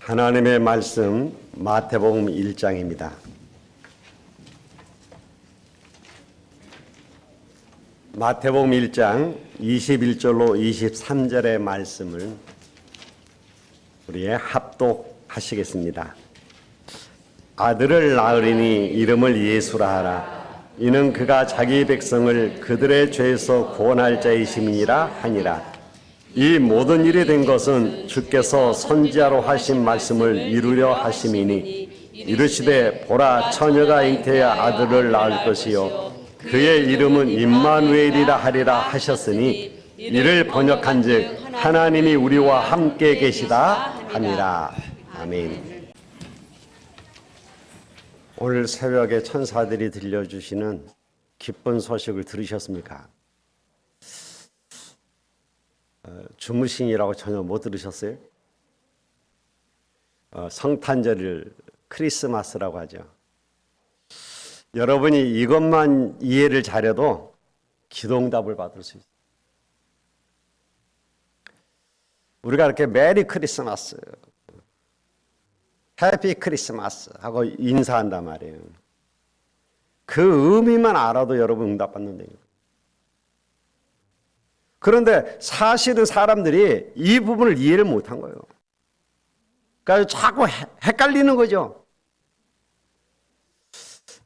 하나님의 말씀 마태복음 1장입니다. 마태복음 1장 21절로 23절의 말씀을 우리 합독하시겠습니다. 아들을 낳으리니 이름을 예수라 하라. 이는 그가 자기 백성을 그들의 죄에서 구원할 자이심이니라 하니라. 이 모든 일이 된 것은 주께서 선지자로 하신 말씀을 이루려 하심이니 이르시되 보라 처녀가 잉태하여 아들을 낳을 것이요 그의 이름은 임마누엘이라 하리라 하셨으니 이를 번역한즉 하나님이 우리와 함께 계시다 함이라. 아멘. 오늘 새벽에 천사들이 들려주시는 기쁜 소식을 들으셨습니까? 주무신이라고 전혀 못 들으셨어요? 성탄절을 크리스마스라고 하죠. 여러분이 이것만 이해를 잘해도 기도응답을 받을 수 있어요. 우리가 이렇게 메리 크리스마스, 해피 크리스마스 하고 인사한단 말이에요. 그 의미만 알아도 여러분 응답받는 거예요. 그런데 사실은 사람들이 이 부분을 이해를 못한 거예요. 그러니까 자꾸 헷갈리는 거죠.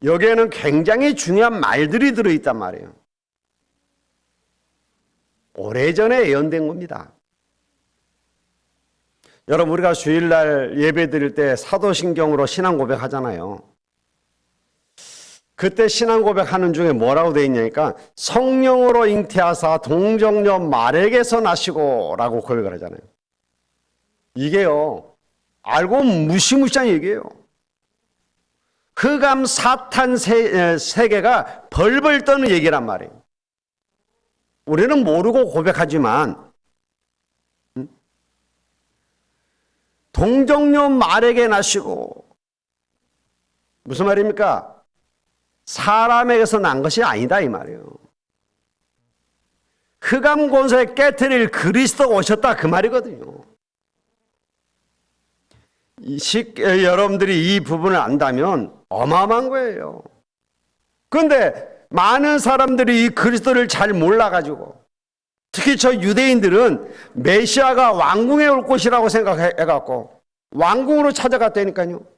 여기에는 굉장히 중요한 말들이 들어있단 말이에요. 오래전에 예언된 겁니다. 여러분, 우리가 주일날 예배 드릴 때 사도신경으로 신앙 고백하잖아요. 그때 신앙 고백하는 중에 뭐라고 되어 있냐니까 성령으로 잉태하사 동정녀 말에게서 나시고 라고 고백을 하잖아요. 이게요, 알고 무시무시한 얘기예요. 흑암 사탄 세계가 벌벌 떠는 얘기란 말이에요. 우리는 모르고 고백하지만 동정녀 말에게 나시고 무슨 말입니까? 사람에게서 난 것이 아니다 이 말이에요. 흑암 권세에 깨트릴 그리스도가 오셨다 그 말이거든요. 여러분들이 이 부분을 안다면 어마어마한 거예요. 그런데 많은 사람들이 이 그리스도를 잘 몰라가지고 특히 저 유대인들은 메시아가 왕궁에 올 것이라고 생각해갖고 왕궁으로 찾아갔다니까요.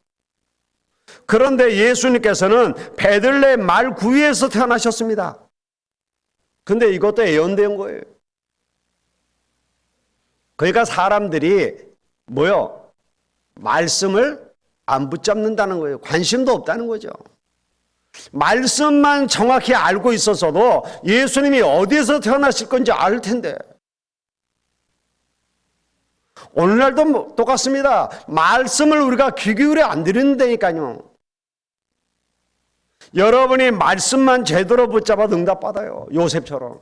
그런데 예수님께서는 베들레헴 말 구유에서 태어나셨습니다. 근데 이것도 예언된 거예요. 그러니까 사람들이 말씀을 안 붙잡는다는 거예요. 관심도 없다는 거죠. 말씀만 정확히 알고 있었어도 예수님이 어디에서 태어나실 건지 알 텐데. 오늘날도 똑같습니다. 말씀을 우리가 귀 기울여 안 들은다니까요. 여러분이 말씀만 제대로 붙잡아 응답받아요. 요셉처럼.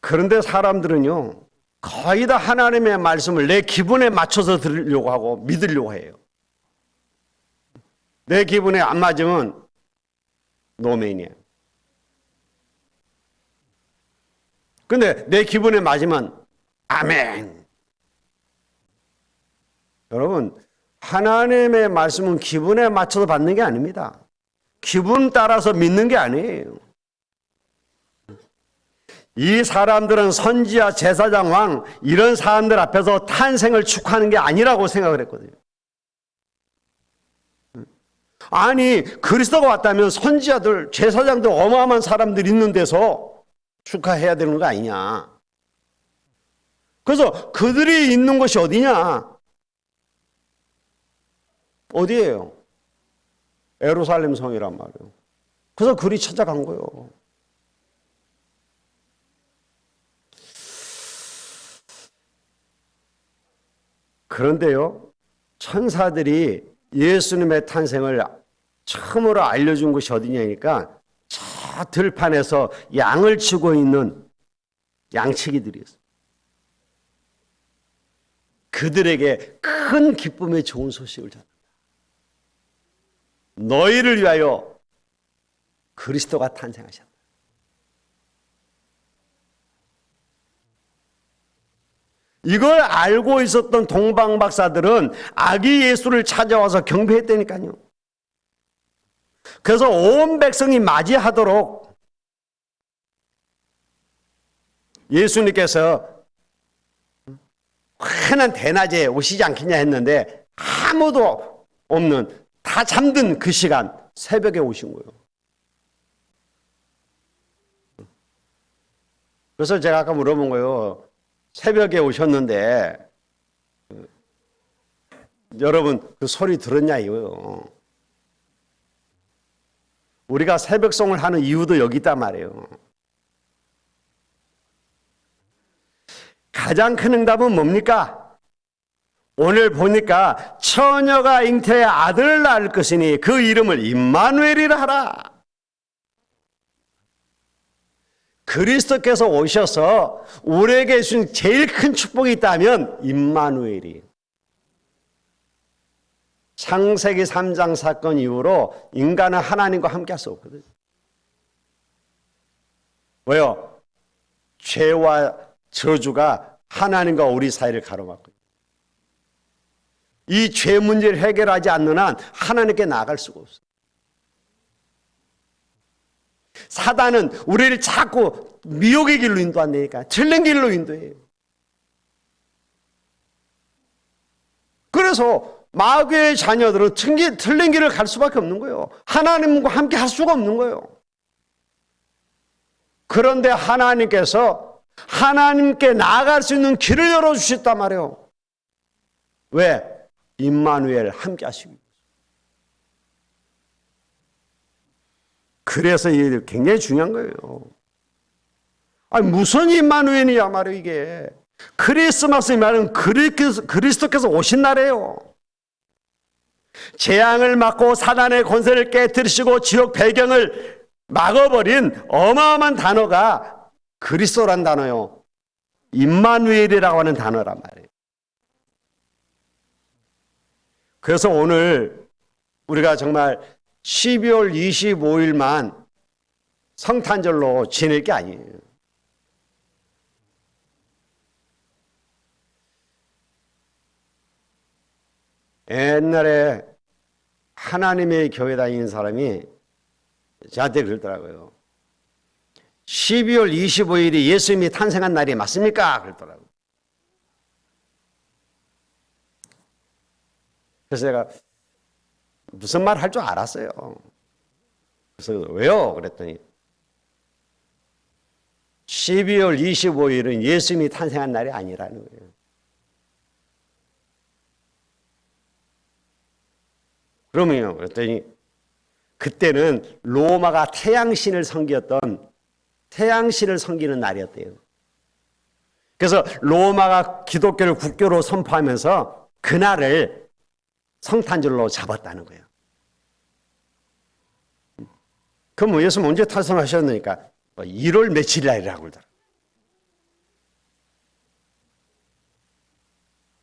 그런데 사람들은요, 거의 다 하나님의 말씀을 내 기분에 맞춰서 들으려고 하고 믿으려고 해요. 내 기분에 안 맞으면 노맨이에요. 근데 내 기분에 맞으면 아멘. 여러분, 하나님의 말씀은 기분에 맞춰서 받는 게 아닙니다. 기분 따라서 믿는 게 아니에요. 이 사람들은 선지자, 제사장, 왕 이런 사람들 앞에서 탄생을 축하하는 게 아니라고 생각을 했거든요. 아니, 그리스도가 왔다면 선지자들, 제사장들 어마어마한 사람들 있는 데서 축하해야 되는 거 아니냐. 그래서 그들이 있는 곳이 어디냐? 어디예요? 예루살렘 성이란 말이에요. 그래서 그리 찾아간 거예요. 그런데요, 천사들이 예수님의 탄생을 처음으로 알려준 곳이 어디냐니까 저 들판에서 양을 치고 있는 양치기들이었어요. 그들에게 큰 기쁨의 좋은 소식을 전한다. 너희를 위하여 그리스도가 탄생하셨다. 이걸 알고 있었던 동방 박사들은 아기 예수를 찾아와서 경배했다니까요. 그래서 온 백성이 맞이하도록 예수님께서 환한 대낮에 오시지 않겠냐 했는데 아무도 없는, 다 잠든 그 시간 새벽에 오신 거예요. 그래서 제가 아까 물어본 거예요. 새벽에 오셨는데 여러분 그 소리 들었냐 이거요. 우리가 새벽송을 하는 이유도 여기 있단 말이에요. 가장 큰 응답은 뭡니까? 오늘 보니까 처녀가 잉태의 아들을 낳을 것이니 그 이름을 임마누엘이라 하라. 그리스도께서 오셔서 우리에게 주신 제일 큰 축복이 있다면 임마누엘이. 창세기 3장 사건 이후로 인간은 하나님과 함께 할 수 없거든요. 왜요? 죄와 저주가 하나님과 우리 사이를 가로막고, 이 죄 문제를 해결하지 않는 한 하나님께 나아갈 수가 없어요. 사단은 우리를 자꾸 미혹의 길로 인도한다니까. 틀린 길로 인도해요. 그래서 마귀의 자녀들은 틀린 길을 갈 수밖에 없는 거예요. 하나님과 함께 할 수가 없는 거예요. 그런데 하나님께서 하나님께 나아갈 수 있는 길을 열어주셨단 말이에요. 왜? 임마누엘 함께 하시고. 그래서 이게 굉장히 중요한 거예요. 아니, 무슨 임마누엘이야 말이에요, 이게. 크리스마스의 말은 그리스도께서 오신 날이에요. 재앙을 막고 사단의 권세를 깨뜨리시고 지옥 배경을 막아버린 어마어마한 단어가 그리스도란 단어요. 임마누엘이라고 하는 단어란 말이에요. 그래서 오늘 우리가 정말 12월 25일만 성탄절로 지낼 게 아니에요. 옛날에 하나님의 교회 다니는 사람이 저한테 그러더라고요. 12월 25일이 예수님이 탄생한 날이 맞습니까? 그러더라고요. 그래서 제가 무슨 말 할 줄 알았어요. 그래서 왜요? 그랬더니 12월 25일은 예수님이 탄생한 날이 아니라는 거예요. 그러면요. 그랬더니 그때는 로마가 태양신을 섬겼던 태양신을 섬기는 날이었대요. 그래서 로마가 기독교를 국교로 선포하면서 그날을 성탄절로 잡았다는 거예요. 그럼 뭐 예수님 언제 탄생하셨느니까 1월 며칠 날이라고 그러더라.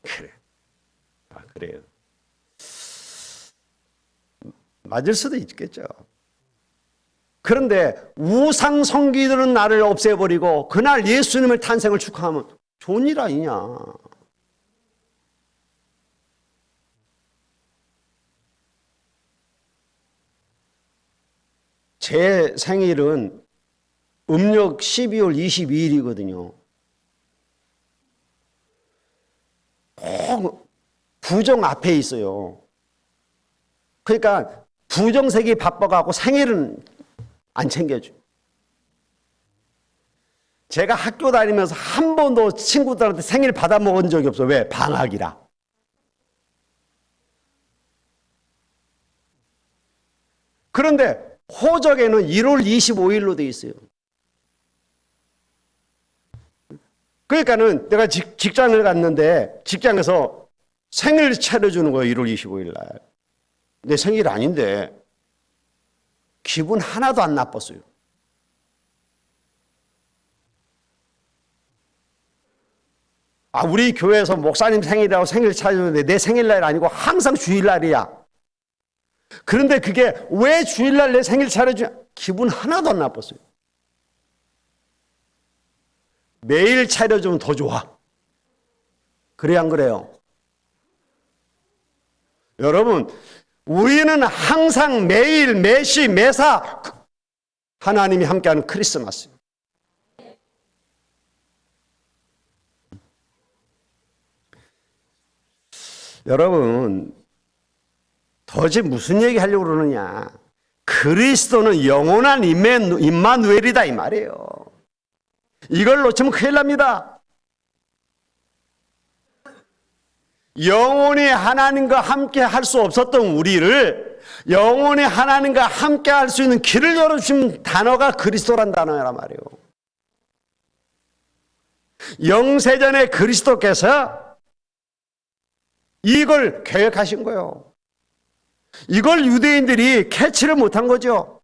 그래. 그래요. 맞을 수도 있겠죠. 그런데 우상 성기들은 나를 없애버리고 그날 예수님의 탄생을 축하하면 좋은 일 아니냐. 제 생일은 음력 12월 22일이거든요. 꼭 부정 앞에 있어요. 그러니까 부정색이 바빠가고 생일은 안 챙겨줘. 제가 학교 다니면서 한 번도 친구들한테 생일 받아 먹은 적이 없어요. 왜? 방학이라. 그런데 호적에는 1월 25일로 돼 있어요. 그러니까는 내가 직장을 갔는데 직장에서 생일 차려주는 거예요. 1월 25일 날. 내 생일 아닌데 기분 하나도 안 나빴어요. 우리 교회에서 목사님 생일이라고 생일 차려주는데 내 생일날 아니고 항상 주일날이야. 그런데 그게 왜 주일날 내 생일 차려주냐? 기분 하나도 안 나빴어요. 매일 차려주면 더 좋아. 그래야 안 그래요? 여러분, 우리는 항상 매일, 매시, 매사 하나님이 함께하는 크리스마스. 여러분, 도대체 무슨 얘기 하려고 그러느냐? 그리스도는 영원한 임마누엘이다 이 말이에요. 이걸 놓치면 큰일 납니다. 영원히 하나님과 함께 할 수 없었던 우리를 영원히 하나님과 함께 할 수 있는 길을 열어주신 단어가 그리스도란 단어란 말이에요. 영세전에 그리스도께서 이걸 계획하신 거예요. 이걸 유대인들이 캐치를 못한 거죠.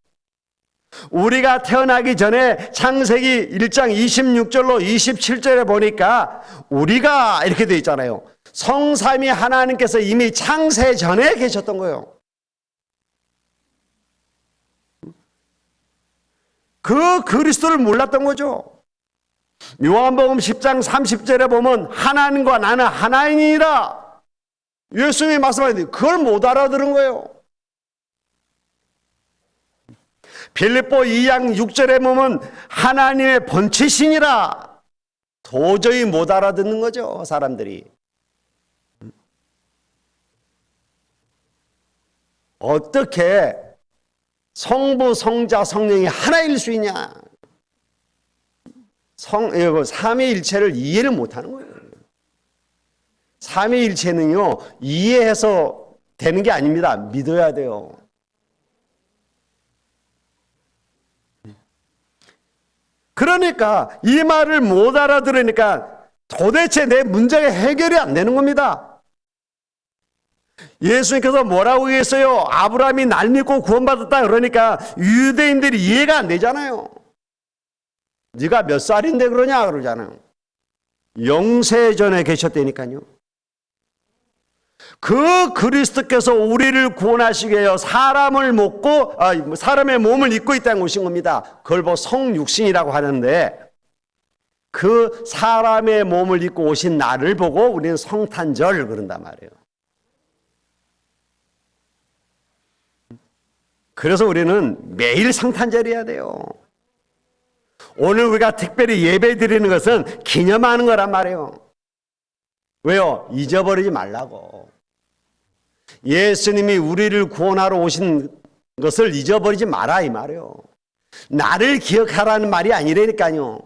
우리가 태어나기 전에 창세기 1장 26절로 27절에 보니까 우리가 이렇게 되어 있잖아요. 성삼위 하나님께서 이미 창세 전에 계셨던 거예요. 그 그리스도를 몰랐던 거죠. 요한복음 10장 30절에 보면 하나님과 나는 하나이니라. 예수님이 말씀하셨는데 그걸 못 알아들은 거예요. 빌립보 2장 6절에 보면 하나님의 번치신이라. 도저히 못 알아듣는 거죠, 사람들이. 어떻게 성부, 성자, 성령이 하나일 수 있냐? 삼위일체를 이해를 못하는 거예요. 삼위일체는요, 이해해서 되는 게 아닙니다. 믿어야 돼요. 그러니까 이 말을 못 알아들으니까 도대체 내 문제가 해결이 안 되는 겁니다. 예수님께서 뭐라고 했어요? 아브라함이 날 믿고 구원받았다 그러니까 유대인들이 이해가 안 되잖아요. 네가 몇 살인데 그러냐 그러잖아요. 영세전에 계셨다니까요. 그 그리스도께서 우리를 구원하시기 위하여 사람의 몸을 입고 이 땅에 오신 겁니다. 그걸 성육신이라고 하는데 그 사람의 몸을 입고 오신 나를 보고 우리는 성탄절 그런단 말이에요. 그래서 우리는 매일 성탄절이어야 돼요. 오늘 우리가 특별히 예배 드리는 것은 기념하는 거란 말이에요. 왜요? 잊어버리지 말라고. 예수님이 우리를 구원하러 오신 것을 잊어버리지 마라 이 말이에요. 나를 기억하라는 말이 아니라니까요.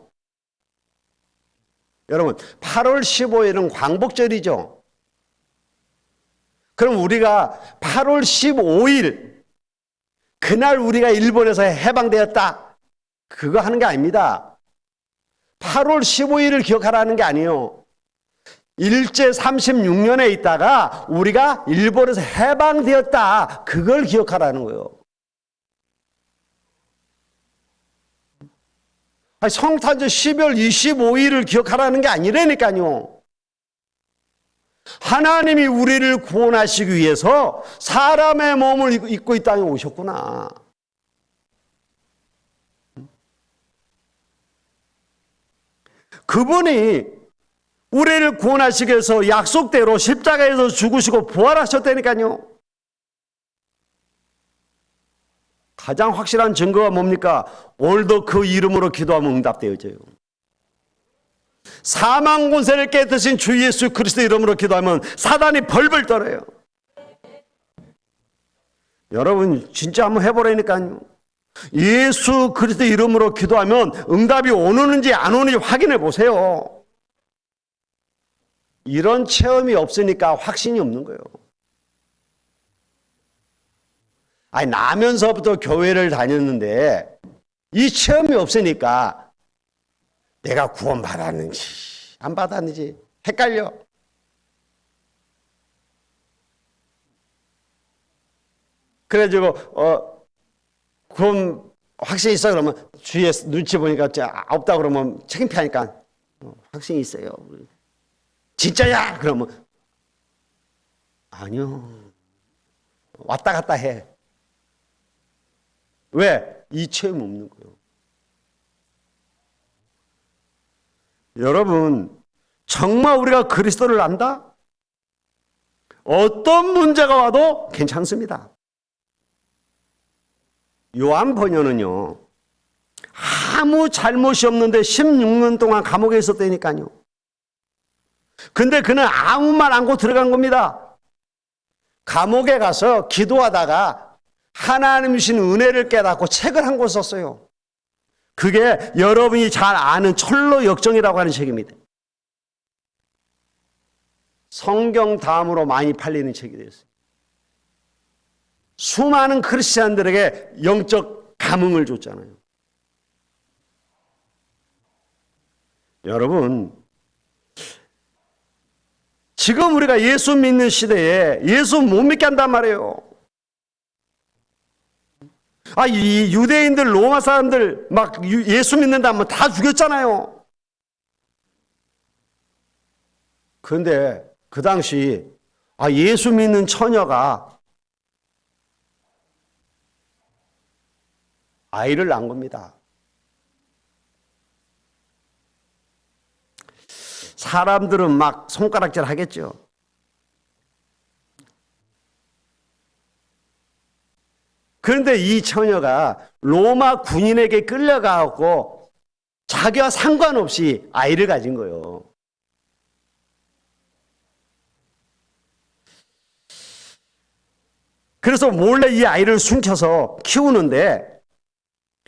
여러분 8월 15일은 광복절이죠. 그럼 우리가 8월 15일 그날 우리가 일본에서 해방되었다 그거 하는 게 아닙니다. 8월 15일을 기억하라는 게 아니에요. 일제 36년에 있다가 우리가 일본에서 해방되었다 그걸 기억하라는 거예요. 성탄절 12월 25일을 기억하라는 게 아니라니까요. 하나님이 우리를 구원하시기 위해서 사람의 몸을 입고 이 땅에 오셨구나. 그분이 우리를 구원하시기 위해서 약속대로 십자가에서 죽으시고 부활하셨다니까요. 가장 확실한 증거가 뭡니까? 오늘도 그 이름으로 기도하면 응답되어져요. 사망 권세를 깨뜨신 주 예수 그리스도 이름으로 기도하면 사단이 벌벌 떨어요. 여러분 진짜 한번 해보라니까요. 예수 그리스도 이름으로 기도하면 응답이 오는지 안 오는지 확인해 보세요. 이런 체험이 없으니까 확신이 없는 거예요. 나면서부터 교회를 다녔는데 이 체험이 없으니까 내가 구원 받았는지 안 받았는지 헷갈려. 그래가지고 구원 확신이 있어 그러면 주위에 눈치 보니까 없다 그러면 창피하니까 확신이 있어요. 진짜야? 그러면 아니요. 왔다 갔다 해. 왜? 이 체험이 없는 거예요. 여러분 정말 우리가 그리스도를 안다? 어떤 문제가 와도 괜찮습니다. 요한 번연은요, 아무 잘못이 없는데 16년 동안 감옥에 있었다니까요. 근데 그는 아무 말 안고 들어간 겁니다. 감옥에 가서 기도하다가 하나님 주신 은혜를 깨닫고 책을 한 권 썼어요. 그게 여러분이 잘 아는 철로 역정이라고 하는 책입니다. 성경 다음으로 많이 팔리는 책이 됐어요. 수많은 크리스찬들에게 영적 감흥을 줬잖아요. 여러분, 지금 우리가 예수 믿는 시대에 예수 못 믿게 한단 말이에요. 이 유대인들, 로마 사람들 막 예수 믿는다 하면 다 죽였잖아요. 그런데 그 당시 예수 믿는 처녀가 아이를 낳은 겁니다. 사람들은 막 손가락질 하겠죠. 그런데 이 처녀가 로마 군인에게 끌려가고 자기와 상관없이 아이를 가진 거예요. 그래서 몰래 이 아이를 숨겨서 키우는데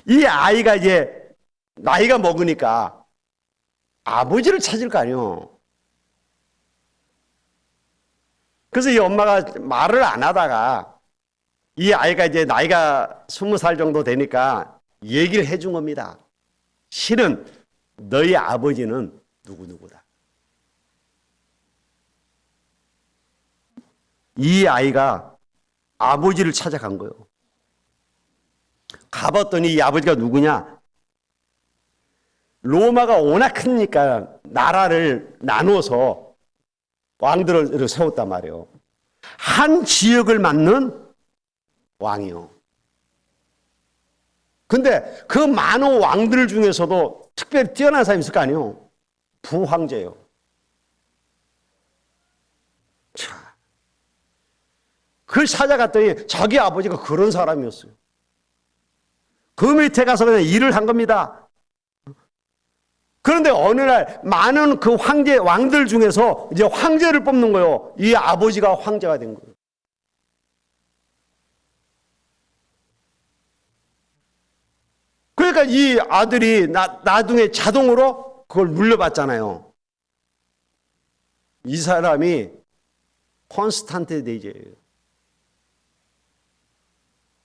이 아이가 이제 나이가 먹으니까 아버지를 찾을 거 아니에요. 그래서 이 엄마가 말을 안 하다가 이 아이가 이제 나이가 20살 정도 되니까 얘기를 해준 겁니다. 실은 너희 아버지는 누구누구다. 이 아이가 아버지를 찾아간 거예요. 가봤더니 이 아버지가 누구냐? 로마가 워낙 크니까 나라를 나누어서 왕들을 세웠단 말이에요. 한 지역을 맡는 왕이요. 근데 그 많은 왕들 중에서도 특별히 뛰어난 사람이 있을 거 아니에요. 부황제예요. 자, 그걸 찾아갔더니 자기 아버지가 그런 사람이었어요. 그 밑에 가서 그냥 일을 한 겁니다. 그런데 어느 날 많은 그 왕들 중에서 이제 황제를 뽑는 거예요. 이 아버지가 황제가 된 거예요. 그러니까 이 아들이 나중에 자동으로 그걸 물려받잖아요. 이 사람이 콘스탄테 대제예요.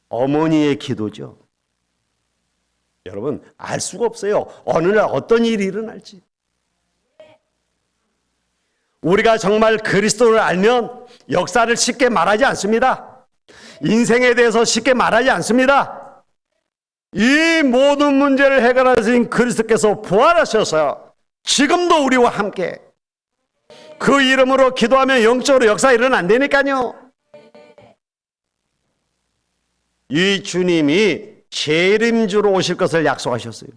어머니의 기도죠. 여러분, 알 수가 없어요. 어느 날 어떤 일이 일어날지. 우리가 정말 그리스도를 알면 역사를 쉽게 말하지 않습니다. 인생에 대해서 쉽게 말하지 않습니다. 이 모든 문제를 해결하신 그리스도께서 부활하셔서 지금도 우리와 함께 그 이름으로 기도하면 영적으로 역사 일어난다니까요. 이 주님이 재림주로 오실 것을 약속하셨어요.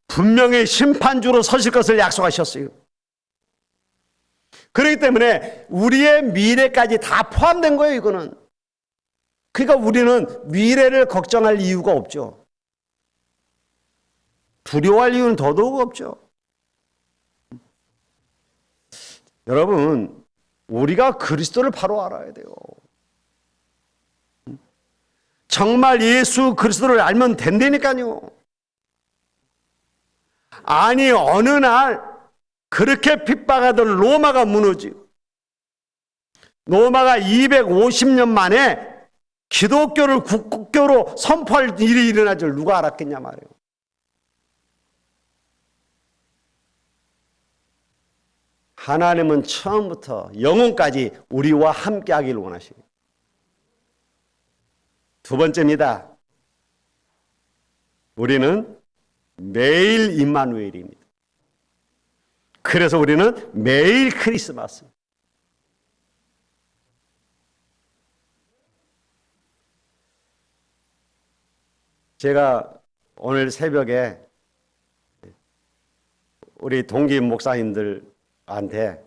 분명히 심판주로 서실 것을 약속하셨어요. 그렇기 때문에 우리의 미래까지 다 포함된 거예요, 이거는. 그러니까 우리는 미래를 걱정할 이유가 없죠. 두려워할 이유는 더더욱 없죠. 여러분, 우리가 그리스도를 바로 알아야 돼요. 정말 예수 그리스도를 알면 된다니까요. 아니, 어느 날 그렇게 핍박하던 로마가 무너지고 로마가 250년 만에 기독교를 국교로 선포할 일이 일어날 줄 누가 알았겠냐 말이에요. 하나님은 처음부터 영혼까지 우리와 함께 하기를 원하십니다. 두 번째입니다. 우리는 매일 임마누엘입니다. 그래서 우리는 매일 크리스마스입니다. 제가 오늘 새벽에 우리 동기 목사님들 한테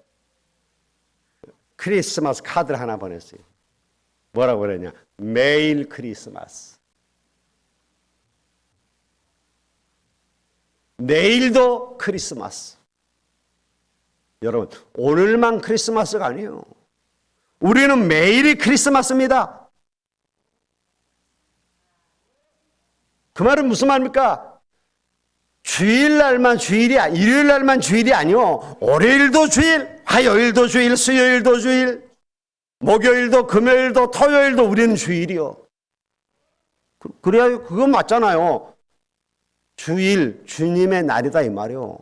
크리스마스 카드를 하나 보냈어요. 뭐라고 그러냐? 매일 크리스마스. 내일도 크리스마스. 여러분, 오늘만 크리스마스가 아니에요. 우리는 매일이 크리스마스입니다. 그 말은 무슨 말입니까? 주일날만 주일이, 일요일날만 주일이 아니요. 월요일도 주일, 화요일도 주일, 수요일도 주일, 목요일도, 금요일도, 토요일도 우리는 주일이요. 그래야 그건 맞잖아요. 주일, 주님의 날이다 이 말이요.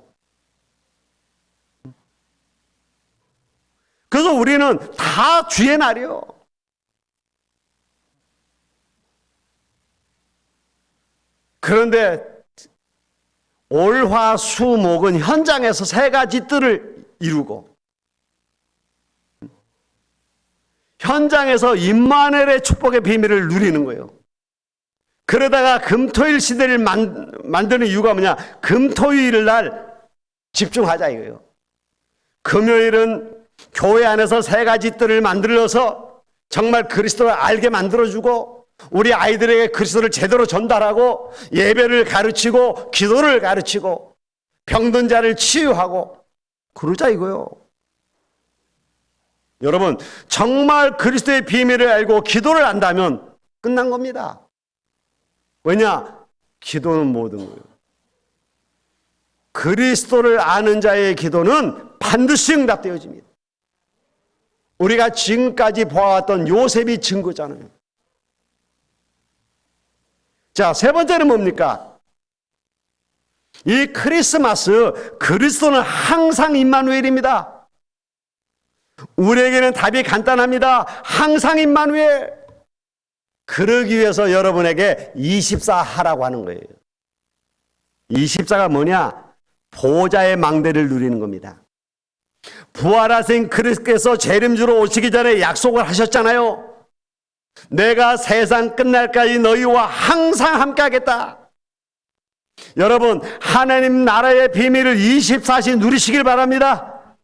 그래서 우리는 다 주의 날이요. 그런데 올, 화, 수, 목은 현장에서 세 가지 뜰을 이루고 현장에서 임마누엘의 축복의 비밀을 누리는 거예요. 그러다가 금토일 시대를 만드는 이유가 뭐냐? 금토일 날 집중하자 이거예요. 금요일은 교회 안에서 세 가지 뜰을 만들어서 정말 그리스도를 알게 만들어주고 우리 아이들에게 그리스도를 제대로 전달하고 예배를 가르치고 기도를 가르치고 병든 자를 치유하고 그러자 이거요. 여러분, 정말 그리스도의 비밀을 알고 기도를 안다면 끝난 겁니다. 왜냐? 기도는 모든 거예요. 그리스도를 아는 자의 기도는 반드시 응답되어집니다. 우리가 지금까지 보아왔던 요셉이 증거잖아요. 자, 세 번째는 뭡니까? 이 크리스마스, 그리스도는 항상 임마누엘입니다. 우리에게는 답이 간단합니다. 항상 임마누엘. 그러기 위해서 여러분에게 24 하라고 하는 거예요. 24가 뭐냐? 보좌의 망대를 누리는 겁니다. 부활하신 그리스도께서 재림주로 오시기 전에 약속을 하셨잖아요. 내가 세상 끝날까지 너희와 항상 함께 하겠다. 여러분, 하나님 나라의 비밀을 24시 누리시길 바랍니다.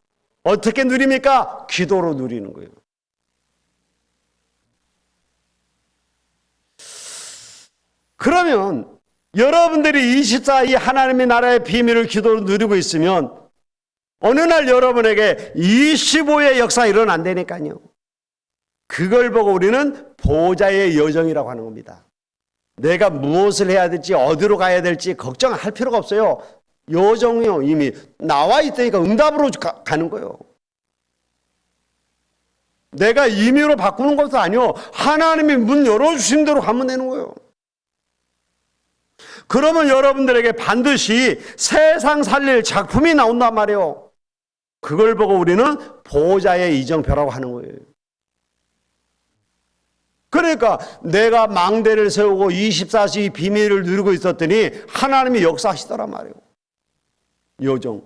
어떻게 누립니까? 기도로 누리는 거예요. 그러면 여러분들이 24이 하나님의 나라의 비밀을 기도로 누리고 있으면 어느 날 여러분에게 25의 역사가 일어난다니까요. 그걸 보고 우리는 보좌의 여정이라고 하는 겁니다. 내가 무엇을 해야 될지 어디로 가야 될지 걱정할 필요가 없어요. 여정이요. 이미 나와 있다니까 응답으로 가는 거예요. 내가 임의로 바꾸는 것도 아니요. 하나님이 문 열어주신 대로 가면 되는 거예요. 그러면 여러분들에게 반드시 세상 살릴 작품이 나온단 말이에요. 그걸 보고 우리는 보좌의 이정표라고 하는 거예요. 그러니까 내가 망대를 세우고 24시 비밀을 누리고 있었더니 하나님이 역사하시더란 말이에요. 여정.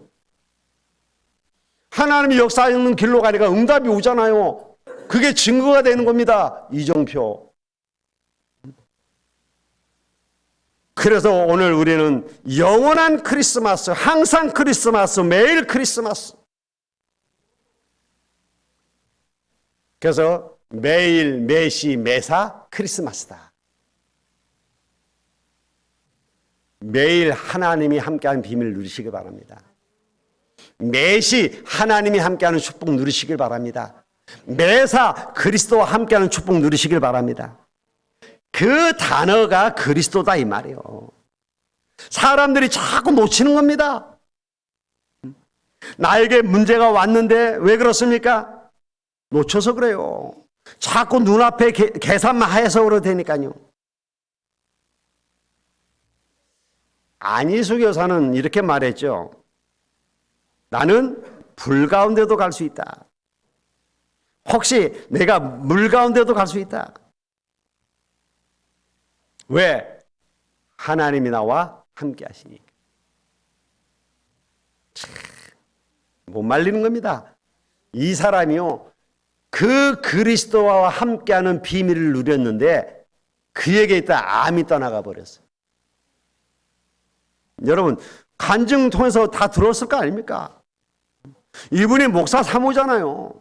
하나님이 역사하는 길로 가니까 응답이 오잖아요. 그게 증거가 되는 겁니다. 이정표. 그래서 오늘 우리는 영원한 크리스마스, 항상 크리스마스, 매일 크리스마스. 그래서 매일, 매시, 매사 크리스마스다. 매일 하나님이 함께하는 비밀을 누리시길 바랍니다. 매시 하나님이 함께하는 축복 누리시길 바랍니다. 매사 그리스도와 함께하는 축복 누리시길 바랍니다. 그 단어가 그리스도다 이 말이에요. 사람들이 자꾸 놓치는 겁니다. 나에게 문제가 왔는데 왜 그렇습니까? 놓쳐서 그래요. 자꾸 눈앞에 계산만 해서 그러다니까요. 안희수 교사는 이렇게 말했죠. 나는 불 가운데도 갈 수 있다. 혹시 내가 물 가운데도 갈 수 있다. 왜? 하나님이 나와 함께 하시니까. 못 말리는 겁니다. 이 사람이요. 그 그리스도와 함께하는 비밀을 누렸는데 그에게 있다 암이 떠나가 버렸어요. 여러분 간증 통해서 다 들었을 거 아닙니까? 이분이 목사 사모잖아요.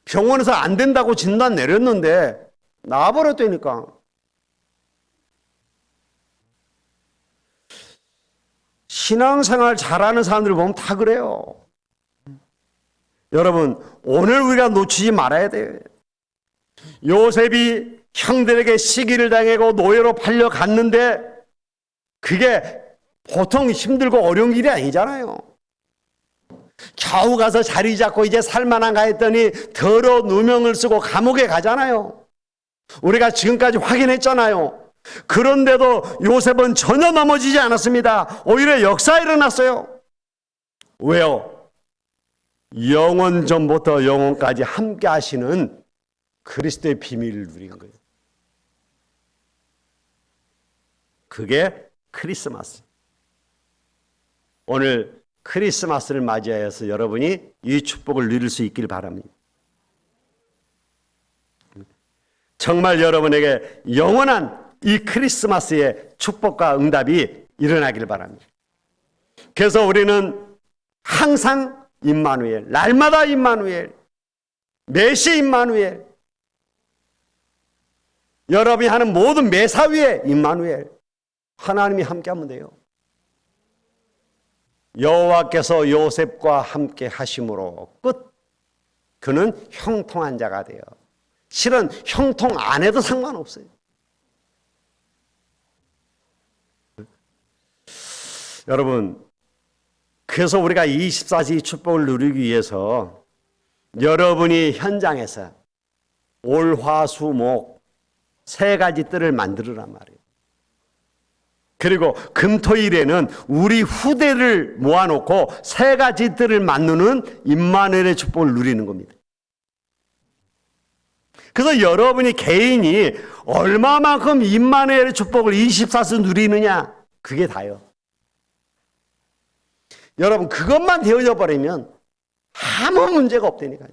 병원에서 안 된다고 진단 내렸는데 나와버렸다니까. 신앙생활 잘하는 사람들 보면 다 그래요. 여러분, 오늘 우리가 놓치지 말아야 돼요. 요셉이 형들에게 시기를 당하고 노예로 팔려갔는데 그게 보통 힘들고 어려운 일이 아니잖아요. 겨우 가서 자리 잡고 이제 살만한가 했더니 더러 누명을 쓰고 감옥에 가잖아요. 우리가 지금까지 확인했잖아요. 그런데도 요셉은 전혀 넘어지지 않았습니다. 오히려 역사가 일어났어요. 왜요? 영원 전부터 영원까지 함께 하시는 그리스도의 비밀을 누린 거예요. 그게 크리스마스. 오늘 크리스마스를 맞이하여서 여러분이 이 축복을 누릴 수 있길 바랍니다. 정말 여러분에게 영원한 이 크리스마스의 축복과 응답이 일어나길 바랍니다. 그래서 우리는 항상 임마누엘, 날마다 임마누엘, 매시 임마누엘, 여러분이 하는 모든 매사 위에 임마누엘, 하나님이 함께하면 돼요. 여호와께서 요셉과 함께 하심으로 끝. 그는 형통한 자가 돼요. 실은 형통 안 해도 상관없어요. 여러분, 그래서 우리가 24시 축복을 누리기 위해서 여러분이 현장에서 올, 화, 수, 목 세 가지 뜰을 만들으란 말이에요. 그리고 금토일에는 우리 후대를 모아놓고 세 가지 뜰을 만드는 임마누엘의 축복을 누리는 겁니다. 그래서 여러분이 개인이 얼마만큼 임마누엘의 축복을 24시 누리느냐, 그게 다요. 여러분, 그것만 되어져 버리면 아무 문제가 없다니까요.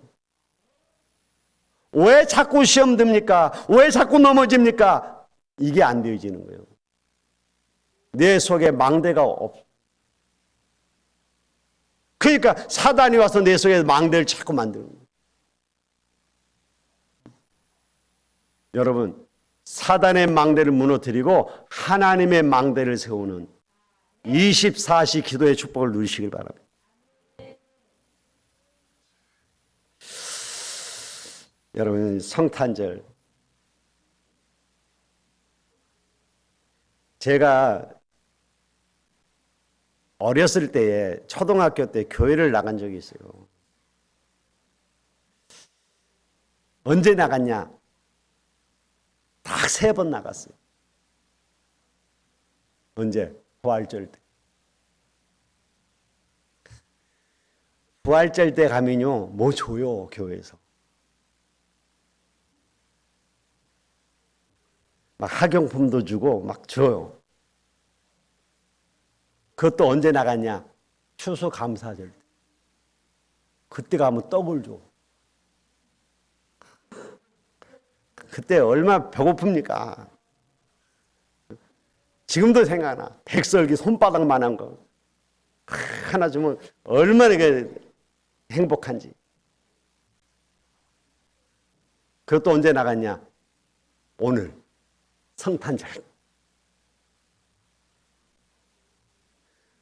왜 자꾸 시험 듭니까? 왜 자꾸 넘어집니까? 이게 안 되어지는 거예요. 내 속에 망대가 없. 그러니까 사단이 와서 내 속에 망대를 자꾸 만드는 거예요. 여러분, 사단의 망대를 무너뜨리고 하나님의 망대를 세우는 24시 기도의 축복을 누리시길 바랍니다. 여러분, 성탄절, 제가 어렸을 때에 초등학교 때 교회를 나간 적이 있어요. 언제 나갔냐? 딱 3번 나갔어요. 언제? 부활절 때. 부활절 때 가면요, 뭐 줘요, 교회에서. 막 학용품도 주고 막 줘요. 그것도 언제 나갔냐? 추수감사절 때. 그때 가면 떡을 줘. 그때 얼마나 배고픕니까? 지금도 생각나. 백설기 손바닥만한 거 하나 주면 얼마나 행복한지. 그것도 언제 나갔냐? 오늘 성탄절.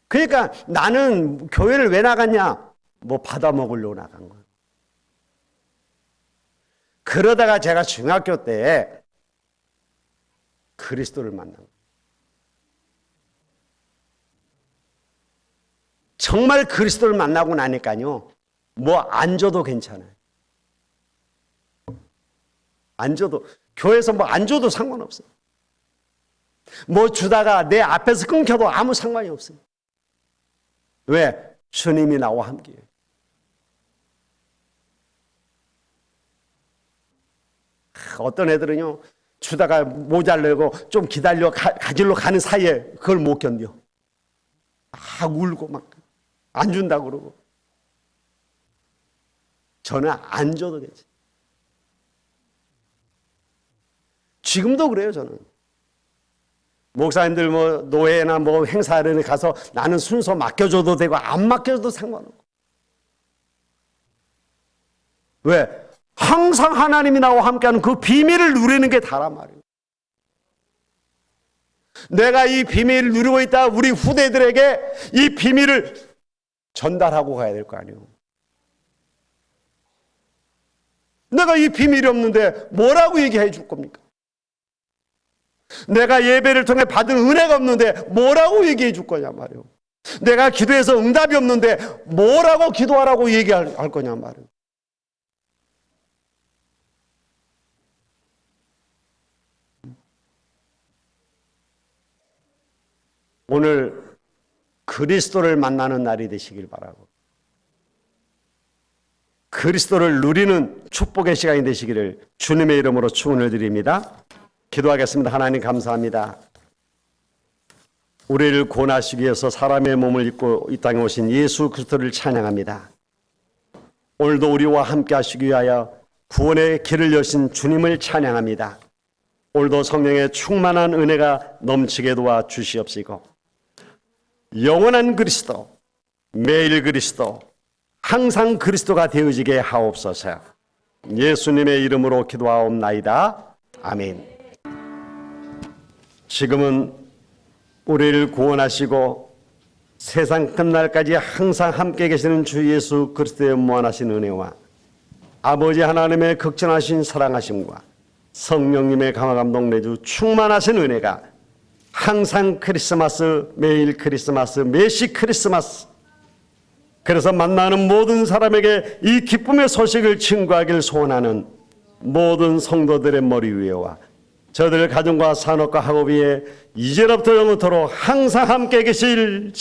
그러니까 나는 교회를 왜 나갔냐? 뭐 받아 먹으려고 나간 거야. 그러다가 제가 중학교 때 그리스도를 만난 거예요. 정말 그리스도를 만나고 나니까요, 뭐 안 줘도 괜찮아요. 안 줘도, 교회에서 뭐 안 줘도 상관없어요. 뭐 주다가 내 앞에서 끊겨도 아무 상관이 없어요. 왜? 주님이 나와 함께해요. 어떤 애들은요, 주다가 모자르고 좀 기다려 가지러 가는 사이에 그걸 못 견뎌. 막 울고 막 안 준다고 그러고. 저는 안 줘도 되지. 지금도 그래요, 저는. 목사님들 뭐 노예나 뭐 행사에 가서 나는 순서 맡겨줘도 되고 안 맡겨줘도 상관없고. 왜? 항상 하나님이 나와 함께하는 그 비밀을 누리는 게 다란 말이에요. 내가 이 비밀을 누리고 있다 우리 후대들에게 이 비밀을 전달하고 가야 될 거 아니에요. 내가 이 비밀이 없는데 뭐라고 얘기해 줄 겁니까? 내가 예배를 통해 받은 은혜가 없는데 뭐라고 얘기해 줄 거냐 말이에요. 내가 기도해서 응답이 없는데 뭐라고 기도하라고 얘기할 거냐 말이에요. 오늘 그리스도를 만나는 날이 되시길 바라고 그리스도를 누리는 축복의 시간이 되시기를 주님의 이름으로 축원을 드립니다. 기도하겠습니다. 하나님 감사합니다. 우리를 구원하시기 위해서 사람의 몸을 입고 이 땅에 오신 예수 그리스도를 찬양합니다. 오늘도 우리와 함께 하시기 위하여 구원의 길을 여신 주님을 찬양합니다. 오늘도 성령의 충만한 은혜가 넘치게 도와 주시옵시고 영원한 그리스도, 매일 그리스도, 항상 그리스도가 되어지게 하옵소서. 예수님의 이름으로 기도하옵나이다. 아멘. 지금은 우리를 구원하시고 세상 끝날까지 항상 함께 계시는 주 예수 그리스도의 무한하신 은혜와 아버지 하나님의 극진하신 사랑하심과 성령님의 강화감동 내주 충만하신 은혜가 항상 크리스마스, 매일 크리스마스, 매시 크리스마스 그래서 만나는 모든 사람에게 이 기쁨의 소식을 증거하길 소원하는 모든 성도들의 머리 위에와 저들 가정과 산업과 학업 위에 이제로부터 영원토록 항상 함께 계실